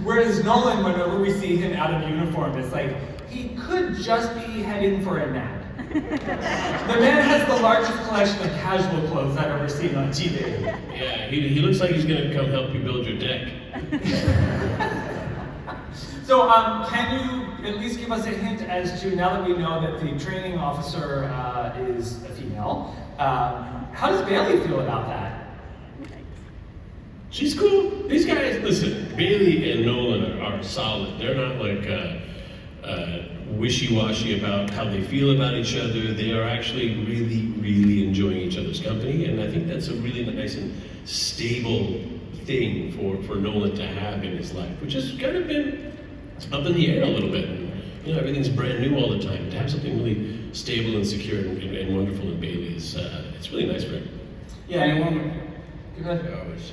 Whereas Nolan, whenever we see him out of uniform, it's like, he could just be heading for a nap. The man has the largest collection of casual clothes I've ever seen on TV. Yeah, he looks like he's gonna come help you build your deck. So, can you at least give us a hint as to, now that we know that the training officer is a female, how does Bailey feel about that? She's cool. These guys, listen, Bailey and Nolan are solid. They're not like wishy-washy about how they feel about each other. They are actually really, really enjoying each other's company, and I think that's a really nice and stable thing for Nolan to have in his life, which has kind of been up in the air a little bit. And, everything's brand new all the time. To have something really stable and secure and wonderful in Bailey is it's really nice for him. Yeah, anyone? It's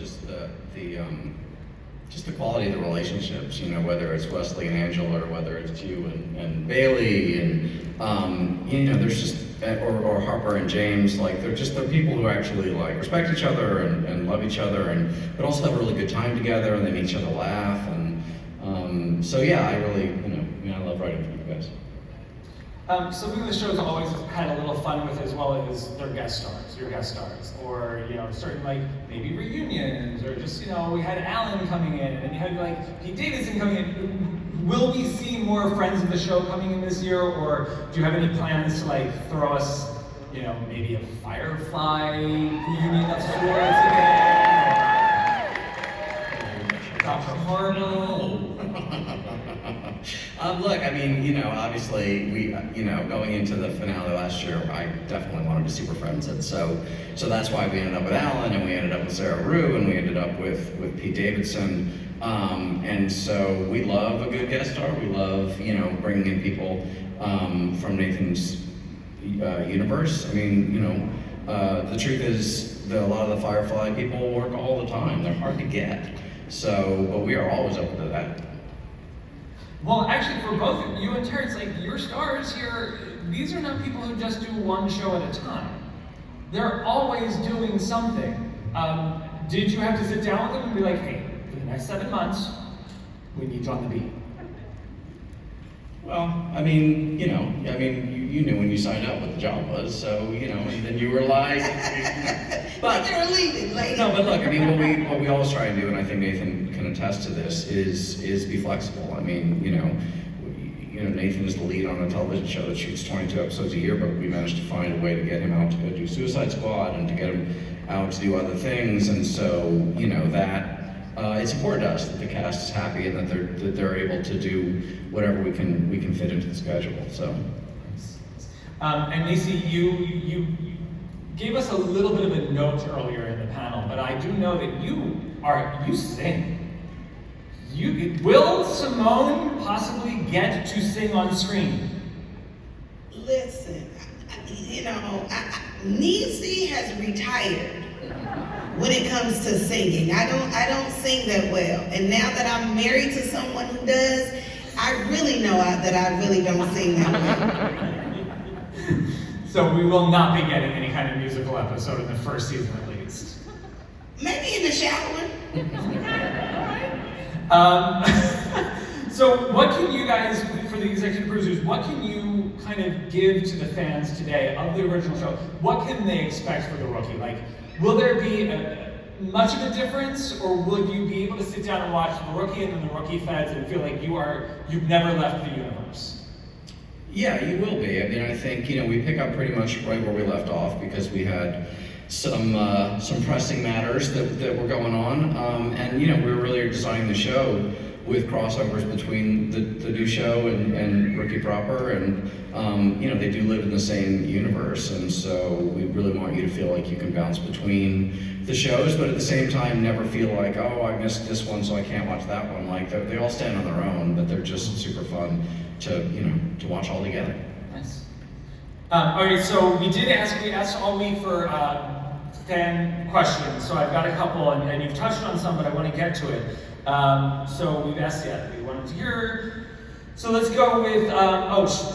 just the quality of the relationships, whether it's Wesley and Angela or whether it's you and Bailey and there's just, or Harper and James, like they're people who actually like respect each other and love each other but also have a really good time together and they make each other laugh so yeah, I really, I love writing for you guys. Something the show's always had a little fun with as well is their guest stars, your guest stars, or certain maybe reunions, or just we had Alan coming in, and you had Pete Davidson coming in. Will we see more friends of the show coming in this year, or do you have any plans to throw us, maybe a Firefly reunion of sorts again? Dr. Harlow. Look, obviously we, going into the finale last year, I definitely wanted to see Super Friends, and so that's why we ended up with Alan, and we ended up with Sarah Rue, and we ended up with Pete Davidson, and so we love a good guest star. We love, bringing in people from Nathan's universe. The truth is that a lot of the Firefly people work all the time. They're hard to get, but we are always open to that. Well, actually, for both of you and Terence, your stars here, these are not people who just do one show at a time. They're always doing something. Did you have to sit down with them and be like, hey, for the next 7 months, we need you on the beat? Well, you knew when you signed up what the job was, so, and then you were like, but you're leaving later. No, but look, what we always try and do, and I think Nathan can attest to this, is be flexible. Nathan is the lead on a television show that shoots 22 episodes a year, but we managed to find a way to get him out to go do Suicide Squad and to get him out to do other things, and so, it's important to us that the cast is happy and that they're able to do whatever we can fit into the schedule. So. And Niecy, you gave us a little bit of a note earlier in the panel, but I do know that you sing. Will Simone possibly get to sing on screen? Listen, Niecy has retired when it comes to singing. I don't sing that well, and now that I'm married to someone who does, I really know that I really don't sing that well. So we will not be getting any kind of musical episode in the first season at least. Maybe in the shower. So what can you guys, for the executive producers, what can you kind of give to the fans today of the original show? What can they expect for the Rookie? Will there be much of a difference, or will you be able to sit down and watch the Rookie and then the Rookie Feds and feel like you've never left the universe? Yeah, you will be. I think, we pick up pretty much right where we left off because we had some pressing matters that were going on, and we were really designing the show with crossovers between the new show and Rookie proper, and they do live in the same universe, and so we really want you to feel like you can bounce between the shows, but at the same time never feel like, oh, I missed this one so I can't watch that one. They all stand on their own, but they're just super fun to watch all together. Nice. All right, so we asked all week for fan questions, so I've got a couple, and you've touched on some, but I want to get to it. So we've asked, we wanted to hear. So let's go with,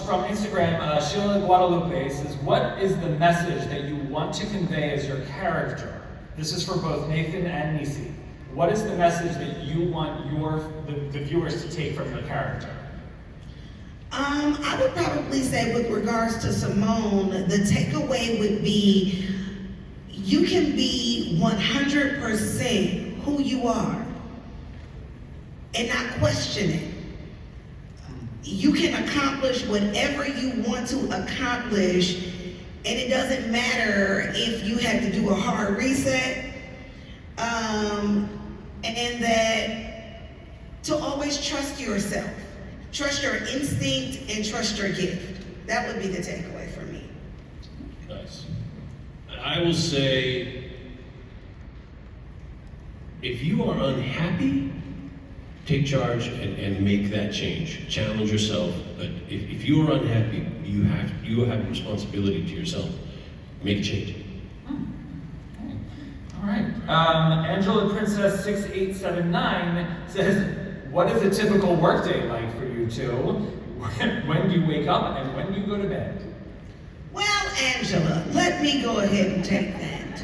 from Instagram, Sheila Guadalupe says, what is the message that you want to convey as your character? This is for both Nathan and Niecy. what is the message that you want the viewers to take from your character? I would probably say with regards to Simone, the takeaway would be you can be 100% who you are and not question it. You can accomplish whatever you want to accomplish, and it doesn't matter if you had to do a hard reset, and that to always trust yourself. Trust your instinct and trust your gift. That would be the takeaway for me. Nice. I will say, if you are unhappy, take charge and make that change. Challenge yourself. But if you are unhappy, you have a responsibility to yourself. Make a change. All right. Angela Princess 6879 says, what is a typical workday like for you two? When do you wake up and when do you go to bed? Well, Angela, let me go ahead and take that.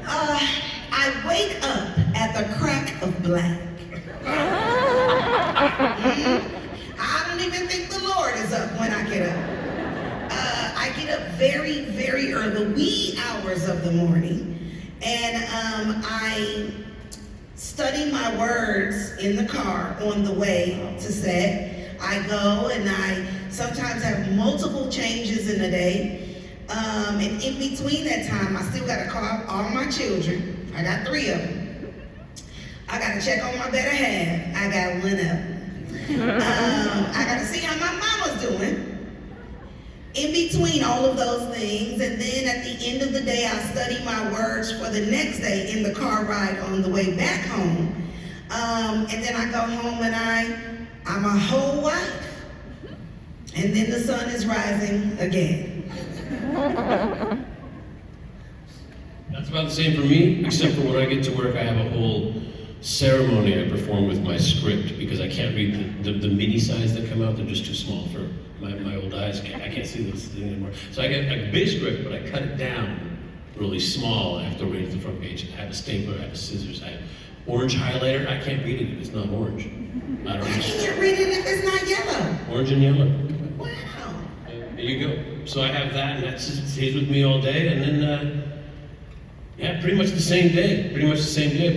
I wake up at the crack of black. I don't even think the Lord is up when I get up. I get up very, very early, wee hours of the morning, and I study my words in the car on the way to set. I go and I sometimes have multiple changes in a day. And in between that time, I still got to call all my children. I got 3 of them. I got to check on my better half. I got 1 of them. I got to see how my mama's doing. In between all of those things, and then at the end of the day, I study my words for the next day in the car ride on the way back home. And then I go home and I'm a whole wife. And then the sun is rising again. That's about the same for me, except for when I get to work, I have a whole ceremony I perform with my script because I can't read the mini size that come out. They're just too small for my old eyes. I can't see this thing anymore. So I get a big script, but I cut it down really small. I have to read the front page. I have a stapler, I have a scissors, I have orange highlighter. I can't read it if it's not orange. I don't know. I can't read it if it's not yellow. Orange and yellow. Wow. There you go. So I have that, and that stays with me all day, and then, yeah, pretty much the same day.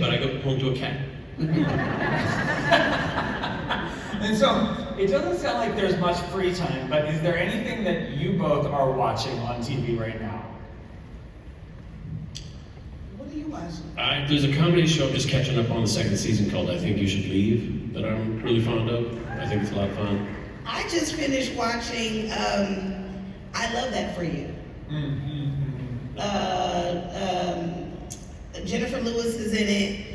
But I go home to a cat. And so, it doesn't sound like there's much free time, but is there anything that you both are watching on TV right now? What are you watching? There's a comedy show I'm just catching up on the 2nd season called I Think You Should Leave that I'm really fond of. I think it's a lot of fun. I just finished watching I Love That For You. Jennifer Lewis is in it.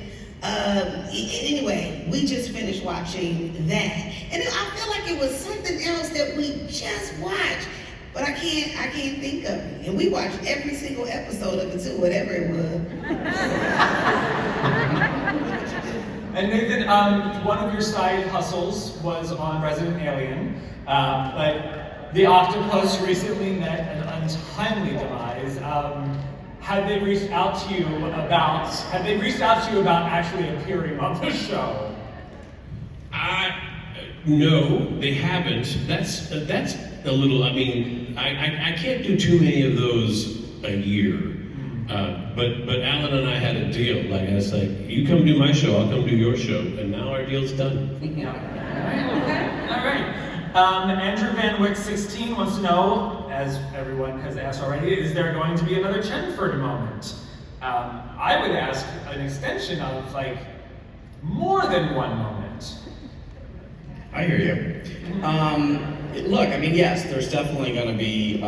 Anyway, we just finished watching that. And I feel like it was something else that we just watched, but I can't think of it. And we watched every single episode of it too, whatever it was. And Nathan, one of your side hustles was on Resident Alien, but the octopus recently met an untimely demise. Have they reached out to you about actually appearing on the show? No, they haven't. That's a little. I mean, I can't do too many of those a year. But Alan and I had a deal. Like I was like, you come do my show, I'll come do your show, and now our deal's done. All right. Andrew Van Wyck 16 wants to know, as everyone has asked already, is there going to be another Chenford moment? I would ask an extension of like more than one moment. I hear you. Look, I mean, yes, there's definitely going to be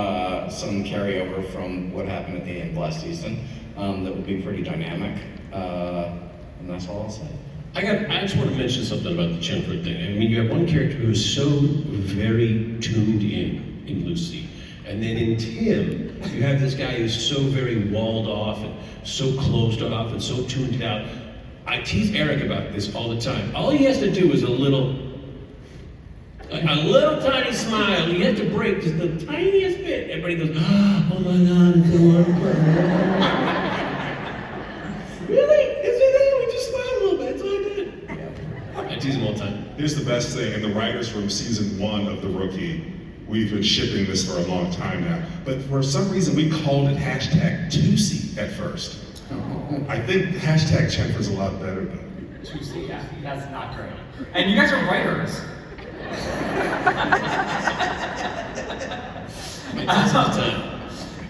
some carryover from what happened at the end of last season that will be pretty dynamic, and that's all I'll say. I just want to mention something about the Chenford thing. I mean, you have one character who is so very tuned in Lucy, and then in Tim, you have this guy who's so very walled off and so closed off and so tuned out. I tease Eric about this all the time. All he has to do is a little tiny smile. He has to break just the tiniest bit. Everybody goes, oh my God, it's a wonderful. Really? Is it that? We just smile. tease him all the time. Here's the best thing, in the writers' room, season 1 of The Rookie, we've been shipping this for a long time now, but for some reason we called it hashtag Tuesday at first. I think hashtag Jennifer's a lot better though. Tuesday, yeah, that's not great. And you guys are writers.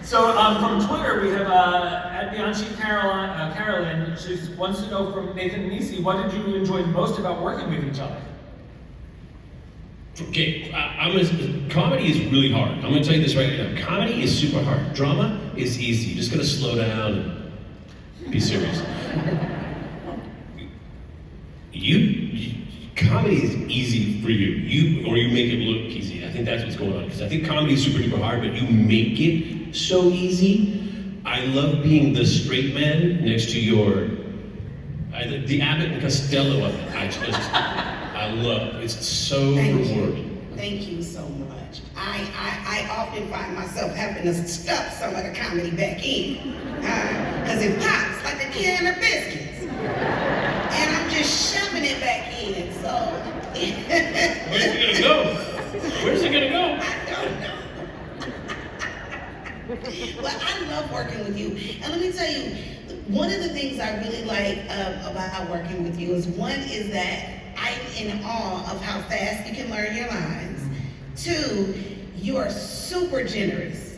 So from Twitter, we have at Bianchi Carolyn. She wants to know from Nathan and Niecy, what did you enjoy most about working with each other? Okay, comedy is really hard. I'm gonna tell you this right now. Comedy is super hard. Drama is easy. You just gotta slow down and be serious. Comedy is easy for you. Or you make it look easy. I think that's what's going on. Because I think comedy is super duper hard, but you make it so easy. I love being the straight man next to the Abbott and Costello of it. I love it. It's so rewarding. Thank you so much. I often find myself having to stuff some of the comedy back in. Because it pops like a can of biscuits. And I'm just shoving it back in, so. Where's it gonna go? Where's it gonna go? I don't know. Well, I love working with you. And let me tell you, one of the things I really like about working with you is that I'm in awe of how fast you can learn your lines. 2, you are super generous.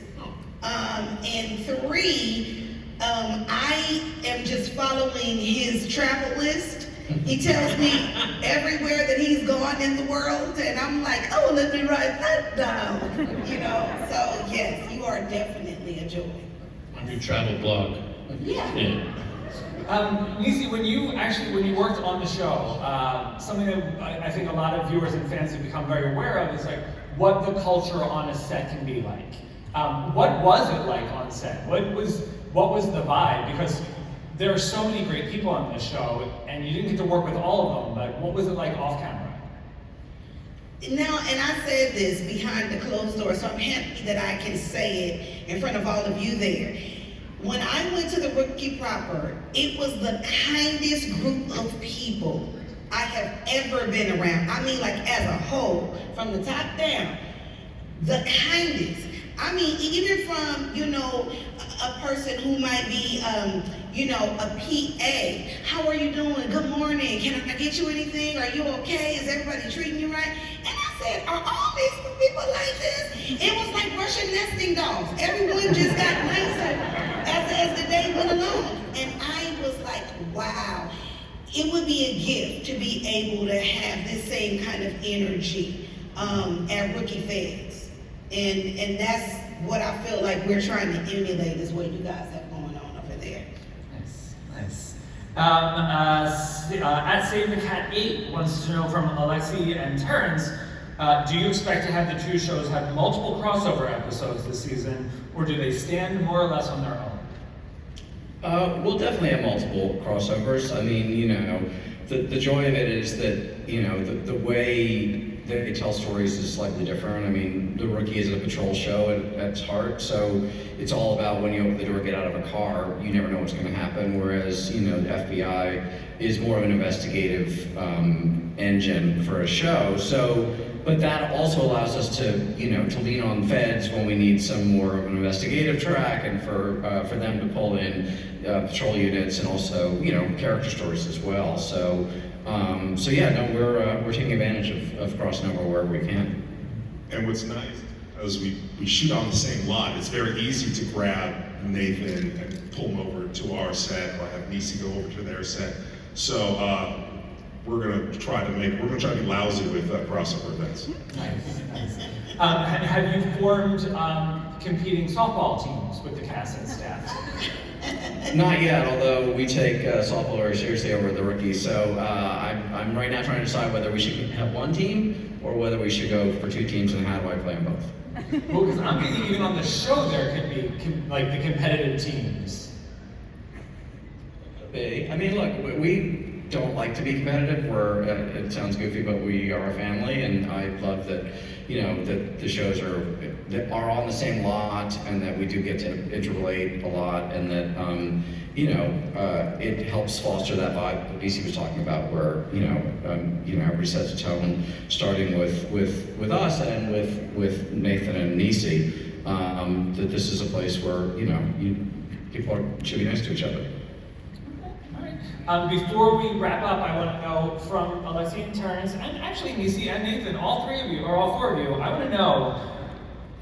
And 3, I am just following his travel list. He tells me everywhere that he's gone in the world, and I'm like, oh, let me write that down. So yes, you are definitely a joy. On your travel blog. Yeah. Niecy, when you worked on the show, something that I think a lot of viewers and fans have become very aware of is like what the culture on a set can be like. What was it like on set? What was the vibe? Because there are so many great people on this show, and you didn't get to work with all of them, but what was it like off camera? Now, and I said this behind the closed door, so I'm happy that I can say it in front of all of you there. When I went to the Rookie proper, it was the kindest group of people I have ever been around. I mean, like as a whole, from the top down, the kindest. I mean, even from, a person who might be, a PA. How are you doing? Good morning. Can I get you anything? Are you okay? Is everybody treating you right? And I said, are all these people like this? It was like Russian nesting dolls. Everyone just got nicer as the day went along. And I was like, wow. It would be a gift to be able to have this same kind of energy at Rookie Feds. And that's what I feel like we're trying to emulate is what you guys have going on over there. Nice. At Save the Cat 8 wants to know from Alexi and Terence, do you expect to have the 2 shows have multiple crossover episodes this season, or do they stand more or less on their own? We'll definitely have multiple crossovers. I mean, the joy of it is that, the way they tell stories is slightly different. I mean, The Rookie is a patrol show at its heart, so it's all about when you open the door, get out of a car, you never know what's going to happen, whereas, the FBI is more of an investigative engine for a show. So, but that also allows us to lean on feds when we need some more of an investigative track, and for them to pull in patrol units and also character stories as well. So we're taking advantage of crossing over wherever we can. And what's nice is we shoot on the same lot. It's very easy to grab Nathan and pull him over to our set, or have Niecy go over to their set. So we're gonna try to be lousy with crossover events. Nice. Have you formed competing softball teams with the cast and staff? Not yet, although we take softball very seriously over The Rookie. So I'm right now trying to decide whether we should have one team or whether we should go for 2 teams, and how do I play them both? Well, because I'm thinking even on the show there could be like the competitive teams. I mean, look, don't like to be competitive. It sounds goofy, but we are a family, and I love that, that the shows that are on the same lot, and that we do get to interrelate a lot, and that, it helps foster that vibe that Niecy was talking about, where, everybody sets a tone, starting with us and with Nathan and Niecy, that this is a place where, people should be nice to each other. Before we wrap up, I want to know from Alexi and Terence, and actually Niecy and Nathan, all three of you, or all four of you, I want to know,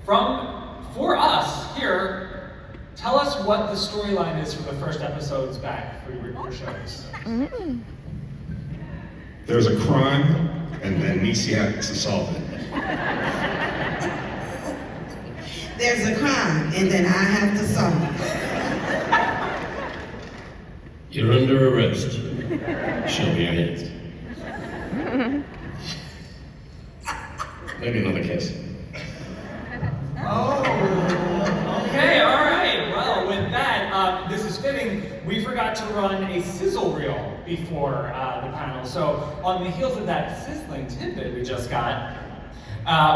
for us here, tell us what the storyline is for the first episodes back for your shows. There's a crime, and then Niecy has to solve it. There's a crime, and then I have to solve it. You're under arrest. Show me your hands. Maybe another kiss. Oh, okay, all right. Well, with that, this is fitting. We forgot to run a sizzle reel before the panel. So on the heels of that sizzling tidbit we just got,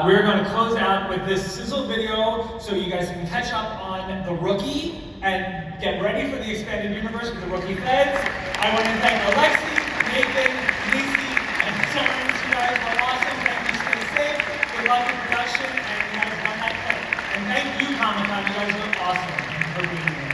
we're going to close out with this sizzle video so you guys can catch up on The Rookie and get ready for the expanded universe with The Rookie Feds. I want to thank Alexi, Nathan, Niecy, and Terence. You guys were awesome. Thank you, stay safe. Good luck in production, and you guys run that clip. And thank you, Comic-Con. You guys were awesome for being here.